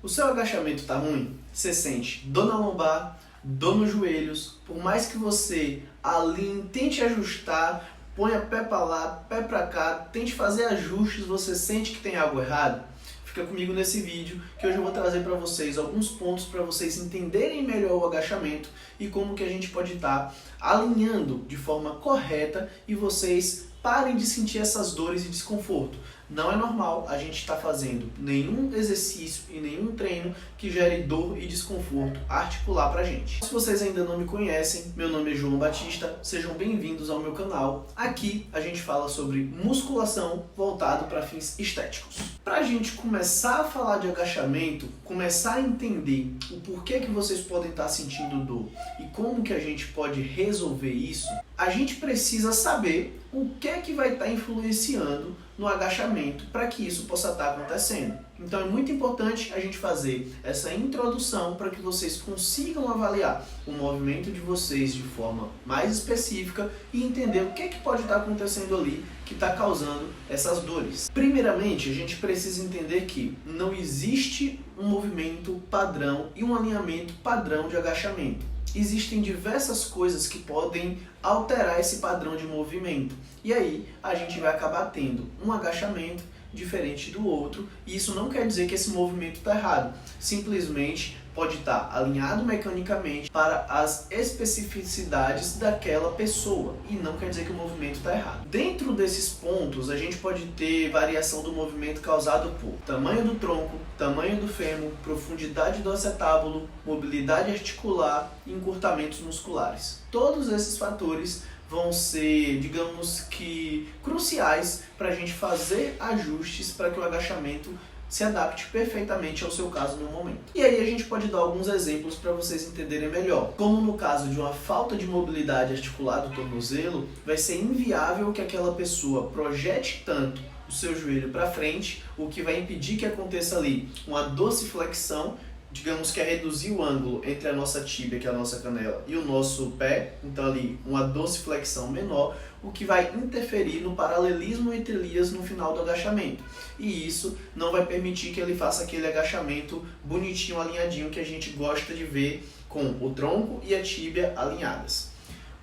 seu agachamento está ruim? Você sente dor na lombar, dor nos joelhos, por mais que você alinhe, tente ajustar, ponha pé para lá, pé para cá, tente fazer ajustes, você sente que tem algo errado? Fica comigo nesse vídeo que hoje eu vou trazer para vocês alguns pontos para vocês entenderem melhor o agachamento e como que a gente pode estar alinhando de forma correta e vocês parem de sentir essas dores e desconforto. Não é normal a gente estar fazendo nenhum exercício e nenhum treino que gere dor e desconforto articular pra gente. Se vocês ainda não me conhecem, meu nome é João Batista, sejam bem-vindos ao meu canal. Aqui a gente fala sobre musculação voltado para fins estéticos. Pra gente começar a falar de agachamento, começar a entender o porquê que vocês podem estar sentindo dor e como que a gente pode resolver isso, a gente precisa saber o que é que vai estar influenciando no agachamento para que isso possa estar acontecendo. Então é muito importante a gente fazer essa introdução para que vocês consigam avaliar o movimento de vocês de forma mais específica e entender o que é que pode estar acontecendo ali que está causando essas dores. Primeiramente, a gente precisa entender que não existe um movimento padrão e um alinhamento padrão de agachamento. Existem diversas coisas que podem alterar esse padrão de movimento. E aí a gente vai acabar tendo um agachamento diferente do outro. E isso não quer dizer que esse movimento está errado. Simplesmente pode estar alinhado mecanicamente para as especificidades daquela pessoa. E não quer dizer que o movimento está errado. Dentro desses pontos, a gente pode ter variação do movimento causado por tamanho do tronco, tamanho do fêmur, profundidade do acetábulo, mobilidade articular e encurtamentos musculares. Todos esses fatores vão ser, digamos que, cruciais para a gente fazer ajustes para que o agachamento se adapte perfeitamente ao seu caso no momento. E aí a gente pode dar alguns exemplos para vocês entenderem melhor. Como no caso de uma falta de mobilidade articular do tornozelo, vai ser inviável que aquela pessoa projete tanto o seu joelho para frente, o que vai impedir que aconteça ali uma dorsiflexão, digamos que é reduzir o ângulo entre a nossa tíbia, que é a nossa canela, e o nosso pé, então ali uma dorsiflexão menor, o que vai interferir no paralelismo entre ilhas no final do agachamento. E isso não vai permitir que ele faça aquele agachamento bonitinho, alinhadinho, que a gente gosta de ver com o tronco e a tíbia alinhadas.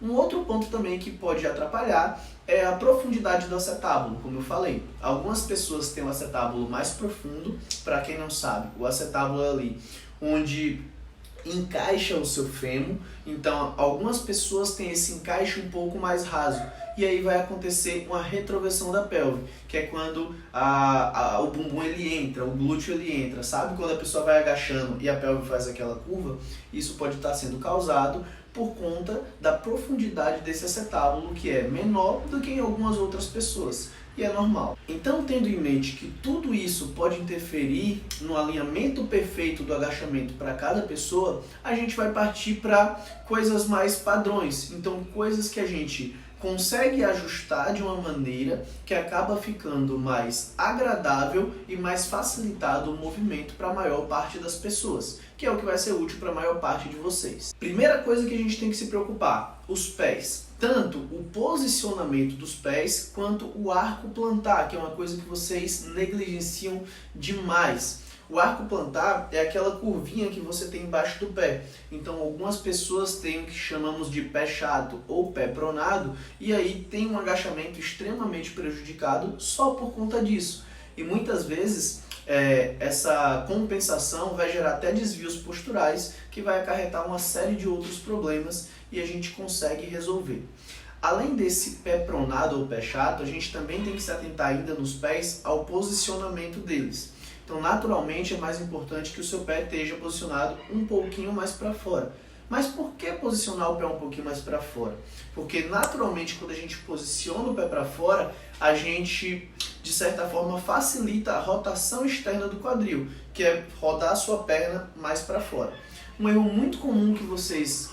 Um outro ponto também que pode atrapalhar é a profundidade do acetábulo, como eu falei. Algumas pessoas têm um acetábulo mais profundo. Para quem não sabe, o acetábulo é ali onde encaixa o seu fêmur. Então, algumas pessoas têm esse encaixe um pouco mais raso. E aí vai acontecer uma retroversão da pelve, que é quando o bumbum ele entra, o glúteo ele entra. Sabe quando a pessoa vai agachando e a pelve faz aquela curva? Isso pode estar sendo causado por conta da profundidade desse acetábulo, que é menor do que em algumas outras pessoas. E é normal. Então, tendo em mente que tudo isso pode interferir no alinhamento perfeito do agachamento para cada pessoa, a gente vai partir para coisas mais padrões. Então, coisas que a gente consegue ajustar de uma maneira que acaba ficando mais agradável e mais facilitado o movimento para a maior parte das pessoas, que é o que vai ser útil para a maior parte de vocês. Primeira coisa que a gente tem que se preocupar, os pés. Tanto o posicionamento dos pés quanto o arco plantar, que é uma coisa que vocês negligenciam demais. O arco plantar é aquela curvinha que você tem embaixo do pé. Então algumas pessoas têm o que chamamos de pé chato ou pé pronado e aí tem um agachamento extremamente prejudicado só por conta disso. E muitas vezes essa compensação vai gerar até desvios posturais que vai acarretar uma série de outros problemas e a gente consegue resolver. Além desse pé pronado ou pé chato, a gente também tem que se atentar ainda nos pés ao posicionamento deles. Então, naturalmente, é mais importante que o seu pé esteja posicionado um pouquinho mais para fora. Mas por que posicionar o pé um pouquinho mais para fora? Porque, naturalmente, quando a gente posiciona o pé para fora, a gente, de certa forma, facilita a rotação externa do quadril, que é rodar a sua perna mais para fora. Um erro muito comum que vocês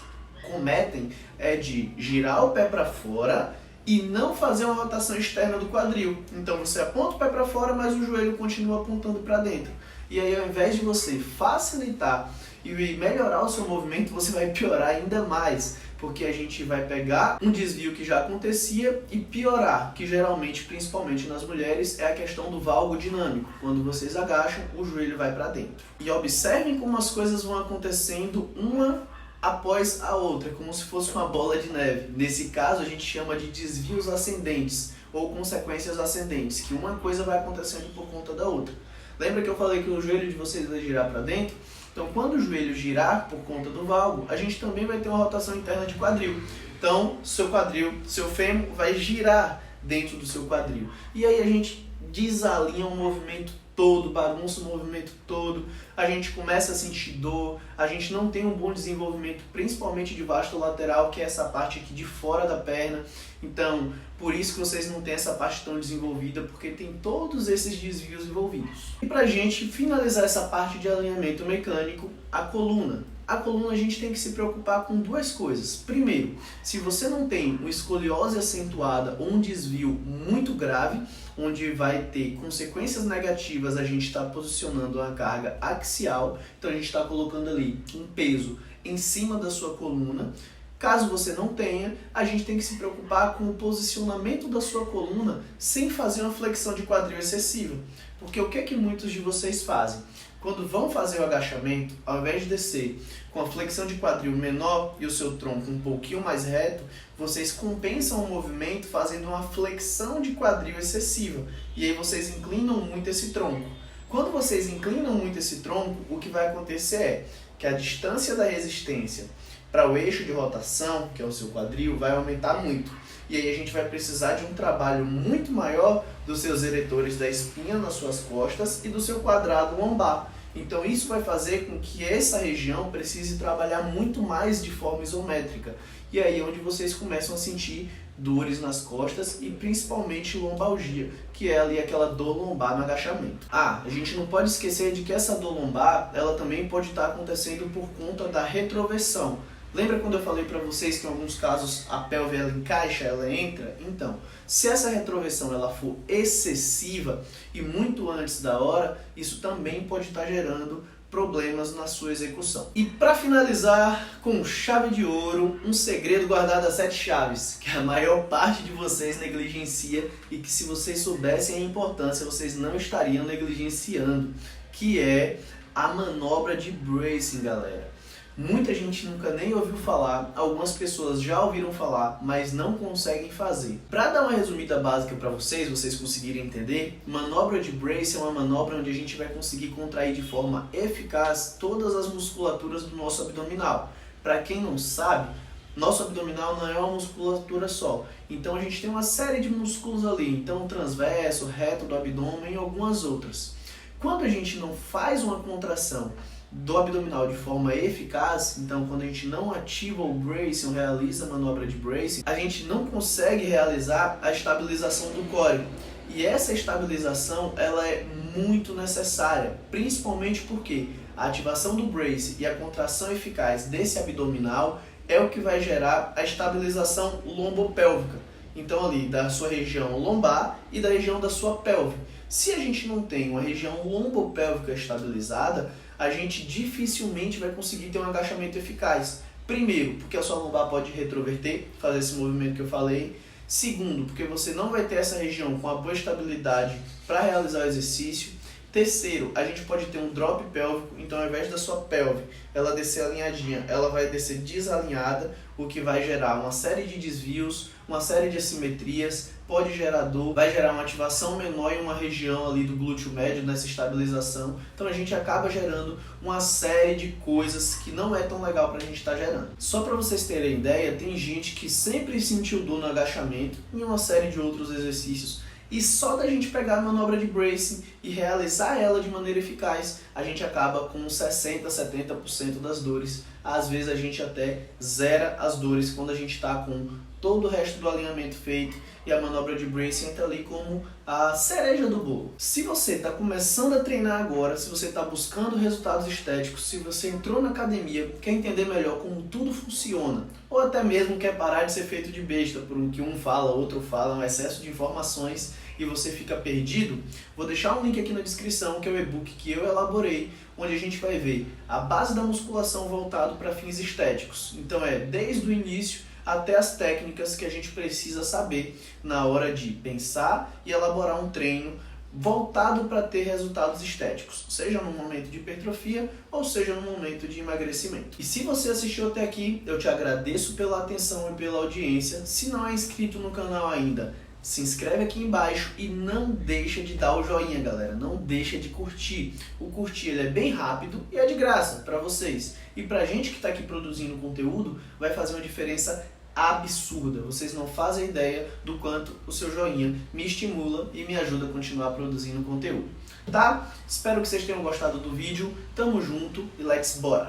cometem é de girar o pé para fora e não fazer uma rotação externa do quadril. Então você aponta o pé para fora, mas o joelho continua apontando para dentro. E aí, ao invés de você facilitar e melhorar o seu movimento, você vai piorar ainda mais, porque a gente vai pegar um desvio que já acontecia e piorar, que geralmente, principalmente nas mulheres, é a questão do valgo dinâmico. Quando vocês agacham, o joelho vai para dentro. E observem como as coisas vão acontecendo uma após a outra, como se fosse uma bola de neve. Nesse caso, a gente chama de desvios ascendentes ou consequências ascendentes, que uma coisa vai acontecendo por conta da outra. Lembra que eu falei que o joelho de vocês vai girar para dentro? Então, quando o joelho girar por conta do valgo, a gente também vai ter uma rotação interna de quadril. Então, seu quadril, seu fêmur vai girar dentro do seu quadril. E aí a gente desalinha o movimento todo, bagunça o movimento todo, a gente começa a sentir dor, a gente não tem um bom desenvolvimento, principalmente de vasto lateral, que é essa parte aqui de fora da perna. Então, por isso que vocês não têm essa parte tão desenvolvida, porque tem todos esses desvios envolvidos. E pra gente finalizar essa parte de alinhamento mecânico, a coluna. A coluna a gente tem que se preocupar com duas coisas. Primeiro, se você não tem uma escoliose acentuada ou um desvio muito grave, onde vai ter consequências negativas, a gente está posicionando uma carga axial, então a gente está colocando ali um peso em cima da sua coluna. Caso você não tenha, a gente tem que se preocupar com o posicionamento da sua coluna sem fazer uma flexão de quadril excessiva. Porque o que é que muitos de vocês fazem? Quando vão fazer o agachamento, ao invés de descer com a flexão de quadril menor e o seu tronco um pouquinho mais reto, vocês compensam o movimento fazendo uma flexão de quadril excessiva. E aí vocês inclinam muito esse tronco. Quando vocês inclinam muito esse tronco, o que vai acontecer é que a distância da resistência para o eixo de rotação, que é o seu quadril, vai aumentar muito. E aí a gente vai precisar de um trabalho muito maior dos seus eretores da espinha nas suas costas e do seu quadrado lombar. Então isso vai fazer com que essa região precise trabalhar muito mais de forma isométrica. E aí é onde vocês começam a sentir dores nas costas e principalmente lombalgia, que é ali aquela dor lombar no agachamento. A gente não pode esquecer de que essa dor lombar, ela também pode estar acontecendo por conta da retroversão. Lembra quando eu falei para vocês que em alguns casos a pelve ela encaixa, ela entra? Então, se essa retroversão ela for excessiva e muito antes da hora, isso também pode estar gerando problemas na sua execução. E para finalizar com chave de ouro, um segredo guardado a 7 chaves, que a maior parte de vocês negligencia e que se vocês soubessem a importância, vocês não estariam negligenciando, que é a manobra de bracing, galera. Muita gente nunca nem ouviu falar, algumas pessoas já ouviram falar, mas não conseguem fazer. Para dar uma resumida básica para vocês conseguirem entender, manobra de brace é uma manobra onde a gente vai conseguir contrair de forma eficaz todas as musculaturas do nosso abdominal. Para quem não sabe, nosso abdominal não é uma musculatura só, então a gente tem uma série de músculos ali, então o transverso, reto do abdômen e algumas outras. Quando a gente não faz uma contração do abdominal de forma eficaz, então quando a gente não ativa o bracing, ou realiza a manobra de bracing, a gente não consegue realizar a estabilização do core. E essa estabilização ela é muito necessária, principalmente porque a ativação do bracing e a contração eficaz desse abdominal é o que vai gerar a estabilização lombopélvica. Então ali da sua região lombar e da região da sua pelve. Se a gente não tem uma região lombopélvica estabilizada, a gente dificilmente vai conseguir ter um agachamento eficaz. Primeiro, porque a sua lombar pode retroverter, fazer esse movimento que eu falei. Segundo, porque você não vai ter essa região com uma boa estabilidade para realizar o exercício. Terceiro, a gente pode ter um drop pélvico, então ao invés da sua pelve ela descer alinhadinha, ela vai descer desalinhada, o que vai gerar uma série de desvios, uma série de assimetrias, pode gerar dor, vai gerar uma ativação menor em uma região ali do glúteo médio nessa estabilização. Então a gente acaba gerando uma série de coisas que não é tão legal para a gente estar gerando. Só para vocês terem ideia, tem gente que sempre sentiu dor no agachamento em uma série de outros exercícios. E só da gente pegar a manobra de bracing e realizar ela de maneira eficaz, a gente acaba com 60%, 70% das dores. Às vezes a gente até zera as dores quando a gente está com todo o resto do alinhamento feito e a manobra de bracing entra ali como a cereja do bolo. Se você está começando a treinar agora, se você está buscando resultados estéticos, se você entrou na academia, quer entender melhor como tudo funciona, ou até mesmo quer parar de ser feito de besta por um que um fala, outro fala, um excesso de informações, e você fica perdido, vou deixar um link aqui na descrição, que é o e-book que eu elaborei, onde a gente vai ver a base da musculação voltado para fins estéticos. Então desde o início até as técnicas que a gente precisa saber na hora de pensar e elaborar um treino voltado para ter resultados estéticos, seja no momento de hipertrofia ou seja no momento de emagrecimento. E se você assistiu até aqui, eu te agradeço pela atenção e pela audiência. Se não é inscrito no canal ainda, se inscreve aqui embaixo e não deixa de dar o joinha, galera. Não deixa de curtir. O curtir ele é bem rápido e é de graça para vocês. E pra gente que está aqui produzindo conteúdo, vai fazer uma diferença absurda. Vocês não fazem ideia do quanto o seu joinha me estimula e me ajuda a continuar produzindo conteúdo. Tá? Espero que vocês tenham gostado do vídeo. Tamo junto e let's bora!